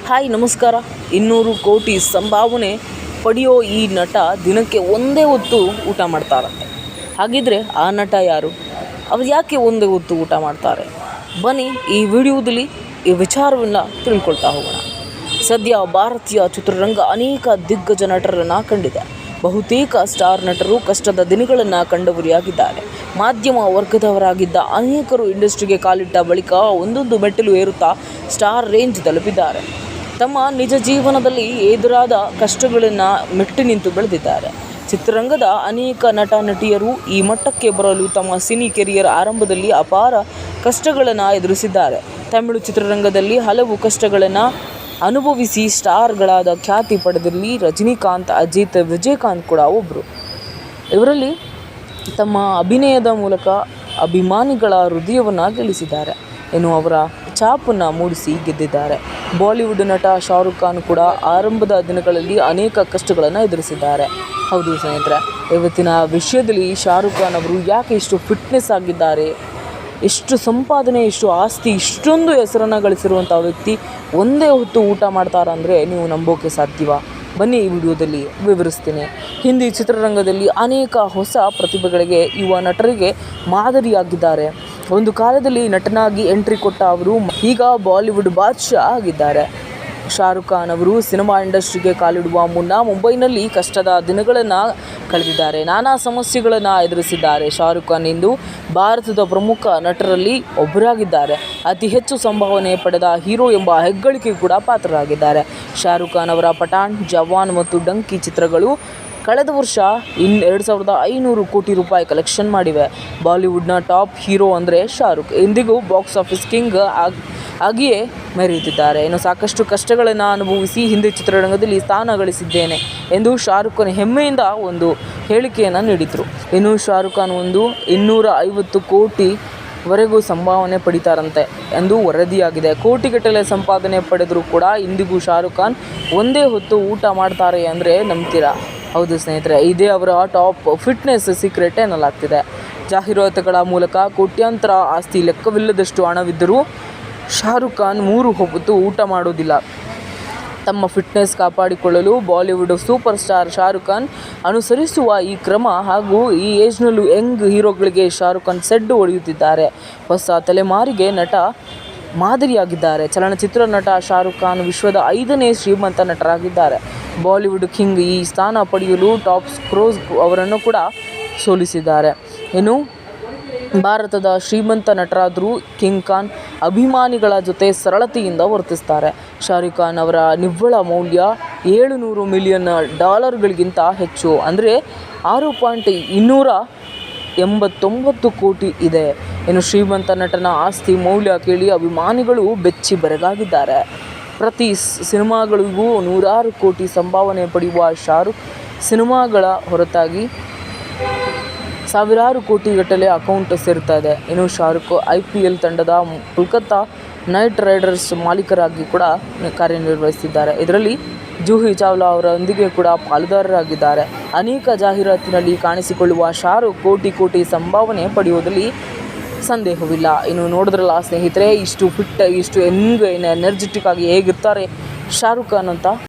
Hi ನಮಸ್ಕಾರ. 200 ಕೋಟಿ ಸಂಭಾವನೆ ಪಡೆಯೋ ಈ ನಟ ದಿನಕ್ಕೆ ಒಂದೇ ಹೊತ್ತು ಊಟ ಮಾಡ್ತಾರಂತೆ. ಹಾಗಿದ್ರೆ ಆ ನಟ ಯಾರು? ಅವ್ರು ಯಾಕೆ ಒಂದೇ ಹೊತ್ತು ಊಟ ಮಾಡ್ತಾರೆ? ಬನ್ನಿ ಈ ವಿಡಿಯೋದಲ್ಲಿ ಈ ವಿಚಾರವನ್ನು ತಿಳ್ಕೊಳ್ತಾ ಹೋಗೋಣ. ಸದ್ಯ ಭಾರತೀಯ ಚಿತ್ರರಂಗ ಅನೇಕ ದಿಗ್ಗಜ ನಟರನ್ನು ಕಂಡಿದೆ. ಬಹುತೇಕ ಸ್ಟಾರ್ ನಟರು ಕಷ್ಟದ ದಿನಗಳನ್ನು ಕಂಡವರಾಗಿದ್ದಾರೆ. ಮಾಧ್ಯಮ ವರ್ಗದವರಾಗಿದ್ದ ಅನೇಕರು ಇಂಡಸ್ಟ್ರಿಗೆ ಕಾಲಿಟ್ಟ ಬಳಿಕ ಒಂದೊಂದು ಮೆಟ್ಟಿಲು ಏರುತ್ತಾ ಸ್ಟಾರ್ ರೇಂಜ್ ತಲುಪಿದ್ದಾರೆ. ತಮ್ಮ ನಿಜ ಜೀವನದಲ್ಲಿ ಎದುರಾದ ಕಷ್ಟಗಳನ್ನು ಮೆಟ್ಟಿ ನಿಂತು ಬೆಳೆದಿದ್ದಾರೆ. ಚಿತ್ರರಂಗದ ಅನೇಕ ನಟ ನಟಿಯರು ಈ ಮಟ್ಟಕ್ಕೆ ಬರಲು ತಮ್ಮ ಸಿನಿ ಕೆರಿಯರ್ ಆರಂಭದಲ್ಲಿ ಅಪಾರ ಕಷ್ಟಗಳನ್ನು ಎದುರಿಸಿದ್ದಾರೆ. ತಮಿಳು ಚಿತ್ರರಂಗದಲ್ಲಿ ಹಲವು ಕಷ್ಟಗಳನ್ನು ಅನುಭವಿಸಿ ಸ್ಟಾರ್ಗಳಾದ ಖ್ಯಾತಿ ಪಡೆದಿರಲಿ ರಜನಿಕಾಂತ್, ಅಜಿತ್, ವಿಜಯಕಾಂತ್ ಕೂಡ ಒಬ್ಬರು. ಇವರಲ್ಲಿ ತಮ್ಮ ಅಭಿನಯದ ಮೂಲಕ ಅಭಿಮಾನಿಗಳ ಹೃದಯವನ್ನು ಗೆಲ್ಲಿಸಿದ್ದಾರೆ. ಇನ್ನು ಅವರ ಛಾಪನ್ನು ಮೂಡಿಸಿ ಗೆದ್ದಿದ್ದಾರೆ. ಬಾಲಿವುಡ್ ನಟ ಶಾರುಖ್ ಖಾನ್ ಕೂಡ ಆರಂಭದ ದಿನಗಳಲ್ಲಿ ಅನೇಕ ಕಷ್ಟಗಳನ್ನು ಎದುರಿಸಿದ್ದಾರೆ. ಹೌದು ಸ್ನೇಹಿತರೆ, ಇವತ್ತಿನ ವಿಷಯದಲ್ಲಿ ಶಾರುಖ್ ಖಾನ್ ಅವರು ಯಾಕೆ ಇಷ್ಟು ಫಿಟ್ನೆಸ್ ಆಗಿದ್ದಾರೆ, ಎಷ್ಟು ಸಂಪಾದನೆ, ಎಷ್ಟು ಆಸ್ತಿ, ಇಷ್ಟೊಂದು ಹೆಸರನ್ನು ಗಳಿಸಿರುವಂಥ ವ್ಯಕ್ತಿ ಒಂದೇ ಹೊತ್ತು ಊಟ ಮಾಡ್ತಾರಂದರೆ ನೀವು ನಂಬೋಕೆ ಸಾಧ್ಯವಾ? ಬನ್ನಿ ಈ ವಿಡಿಯೋದಲ್ಲಿ ವಿವರಿಸ್ತೀನಿ. ಹಿಂದಿ ಚಿತ್ರರಂಗದಲ್ಲಿ ಅನೇಕ ಹೊಸ ಪ್ರತಿಭೆಗಳಿಗೆ ಯುವ ನಟರಿಗೆ ಮಾದರಿಯಾಗಿದ್ದಾರೆ. ಒಂದು ಕಾಲದಲ್ಲಿ ನಟನಾಗಿ ಎಂಟ್ರಿ ಕೊಟ್ಟ ಅವರು ಈಗ ಬಾಲಿವುಡ್ ಬಾದ್ಶಾ ಆಗಿದ್ದಾರೆ. ಶಾರುಖ್ ಖಾನ್ ಅವರು ಸಿನಿಮಾ ಇಂಡಸ್ಟ್ರಿಗೆ ಕಾಲಿಡುವ ಮುನ್ನ ಮುಂಬೈನಲ್ಲಿ ಕಷ್ಟದ ದಿನಗಳನ್ನು ಕಳೆದಿದ್ದಾರೆ. ನಾನಾ ಸಮಸ್ಯೆಗಳನ್ನು ಎದುರಿಸಿದ್ದಾರೆ. ಶಾರುಖ್ ಖಾನ್ ಇಂದು ಭಾರತದ ಪ್ರಮುಖ ನಟರಲ್ಲಿ ಒಬ್ಬರಾಗಿದ್ದಾರೆ. ಅತಿ ಹೆಚ್ಚು ಸಂಭಾವನೆ ಪಡೆದ ಹೀರೋ ಎಂಬ ಹೆಗ್ಗಳಿಕೆ ಕೂಡ ಪಾತ್ರರಾಗಿದ್ದಾರೆ. ಶಾರುಖ್ ಖಾನ್ ಅವರ ಪಠಾಣ್, ಜವಾನ್ ಮತ್ತು ಡಂಕಿ ಚಿತ್ರಗಳು ಕಳೆದ ವರ್ಷ 2500 ಕೋಟಿ ರೂಪಾಯಿ ಕಲೆಕ್ಷನ್ ಮಾಡಿವೆ. ಬಾಲಿವುಡ್ನ ಟಾಪ್ ಹೀರೋ ಅಂದರೆ ಶಾರುಖ್. ಇಂದಿಗೂ ಬಾಕ್ಸ್ ಆಫೀಸ್ ಕಿಂಗ್ ಆಗಿಯೇ ಮೆರೆಯುತ್ತಿದ್ದಾರೆ. ಇನ್ನು ಸಾಕಷ್ಟು ಕಷ್ಟಗಳನ್ನು ಅನುಭವಿಸಿ ಹಿಂದಿ ಚಿತ್ರರಂಗದಲ್ಲಿ ಸ್ಥಾನ ಗಳಿಸಿದ್ದೇನೆ ಎಂದು ಶಾರುಖ್ ಖಾನ್ ಹೆಮ್ಮೆಯಿಂದ ಒಂದು ಹೇಳಿಕೆಯನ್ನು ನೀಡಿದರು. ಇನ್ನು ಶಾರುಖ್ ಖಾನ್ 250 ಕೋಟಿವರೆಗೂ ಸಂಭಾವನೆ ಪಡಿತಾರಂತೆ ಎಂದು ವರದಿಯಾಗಿದೆ. ಕೋಟಿಗಟ್ಟಲೆ ಸಂಪಾದನೆ ಪಡೆದರೂ ಕೂಡ ಇಂದಿಗೂ ಶಾರುಖ್ ಖಾನ್ ಒಂದೇ ಹೊತ್ತು ಊಟ ಮಾಡ್ತಾರೆ ಅಂದರೆ ನಂಬ್ತೀರಾ? ಹೌದು ಸ್ನೇಹಿತರೆ, ಇದೇ ಅವರ ಟಾಪ್ ಫಿಟ್ನೆಸ್ ಸೀಕ್ರೆಟ್ ಎನ್ನಲಾಗ್ತಿದೆ. ಜಾಹೀರಾತುಗಳ ಮೂಲಕ ಕೋಟ್ಯಾಂತರ ಆಸ್ತಿ, ಲೆಕ್ಕವಿಲ್ಲದಷ್ಟು ಹಣವಿದ್ದರೂ ಶಾರುಖ್ ಖಾನ್ 3 ಹೊತ್ತು ಊಟ ಮಾಡೋದಿಲ್ಲ. ತಮ್ಮ ಫಿಟ್ನೆಸ್ ಕಾಪಾಡಿಕೊಳ್ಳಲು Bollywood super star Shahrukh Khan ಅನುಸರಿಸುವ ಈ ಕ್ರಮ ಹಾಗೂ ಈ ಏಜ್ನಲ್ಲೂ ಯಂಗ್ ಹೀರೋಗಳಿಗೆ ಶಾರುಖ್ ಖಾನ್ ಸೆಡ್ಡು ಹೊಡೆಯುತ್ತಿದ್ದಾರೆ. ಹೊಸ ತಲೆಮಾರಿಗೆ ನಟ ಮಾದರಿಯಾಗಿದ್ದಾರೆ. ಚಲನಚಿತ್ರ ನಟ ಶಾರುಖ್ ಖಾನ್ ವಿಶ್ವದ 5ನೇ ಶ್ರೀಮಂತ ನಟರಾಗಿದ್ದಾರೆ. ಬಾಲಿವುಡ್ ಕಿಂಗ್ ಈ ಸ್ಥಾನ ಪಡೆಯಲು ಟಾಪ್ ಕ್ರೂಜ್ ಅವರನ್ನು ಕೂಡ ಸೋಲಿಸಿದ್ದಾರೆ. ಇನ್ನು ಭಾರತದ ಶ್ರೀಮಂತ ನಟರಾದರೂ ಕಿಂಗ್ ಖಾನ್ ಅಭಿಮಾನಿಗಳ ಜೊತೆ ಸರಳತೆಯಿಂದ ವರ್ತಿಸ್ತಾರೆ. ಶಾರುಖ್ ಖಾನ್ ಅವರ ನಿವ್ವಳ ಮೌಲ್ಯ $700 ಮಿಲಿಯನ್ ಹೆಚ್ಚು, ಅಂದರೆ 6.289 ಕೋಟಿ ಇದೆ. ಇನ್ನು ಶ್ರೀಮಂತ ನಟನ ಆಸ್ತಿ ಮೌಲ್ಯ ಕೇಳಿ ಅಭಿಮಾನಿಗಳು ಬೆಚ್ಚಿ ಬೆರಗಾಗಿದ್ದಾರೆ. ಪ್ರತಿ ಸಿನಿಮಾಗಳಿಗೂ 100 ಕೋಟಿ ಸಂಭಾವನೆ ಪಡೆಯುವ ಶಾರುಖ್ ಸಿನಿಮಾಗಳ ಹೊರತಾಗಿ ಸಾವಿರಾರು ಕೋಟಿಗಟ್ಟಲೆ ಅಕೌಂಟ್ ಸೇರುತ್ತದೆ. ಇನ್ನು ಶಾರುಖ್ IPL ತಂಡದ ಕೋಲ್ಕತ್ತಾ ನೈಟ್ ರೈಡರ್ಸ್ ಮಾಲೀಕರಾಗಿ ಕೂಡ ಕಾರ್ಯನಿರ್ವಹಿಸುತ್ತಿದ್ದಾರೆ. ಇದರಲ್ಲಿ ಜೂಹಿ ಚಾವ್ಲಾ ಅವರೊಂದಿಗೆ ಕೂಡ ಪಾಲುದಾರರಾಗಿದ್ದಾರೆ. ಅನೇಕ ಜಾಹೀರಾತಿನಲ್ಲಿ ಕಾಣಿಸಿಕೊಳ್ಳುವ ಶಾರುಖ್ ಕೋಟಿ ಸಂಭಾವನೆ ಪಡೆಯುವುದರಲ್ಲಿ ಸಂದೇಹವಿಲ್ಲ. ಇನ್ನು ನೋಡಿದ್ರಲ್ಲ ಸ್ನೇಹಿತರೆ, ಇಷ್ಟು ಫಿಟ್, ಇಷ್ಟು ಎನರ್ಜೆಟಿಕ್ ಆಗಿ ಹೇಗಿರ್ತಾರೆ ಶಾರುಖ್ ಖಾನ್ ಅಂತ.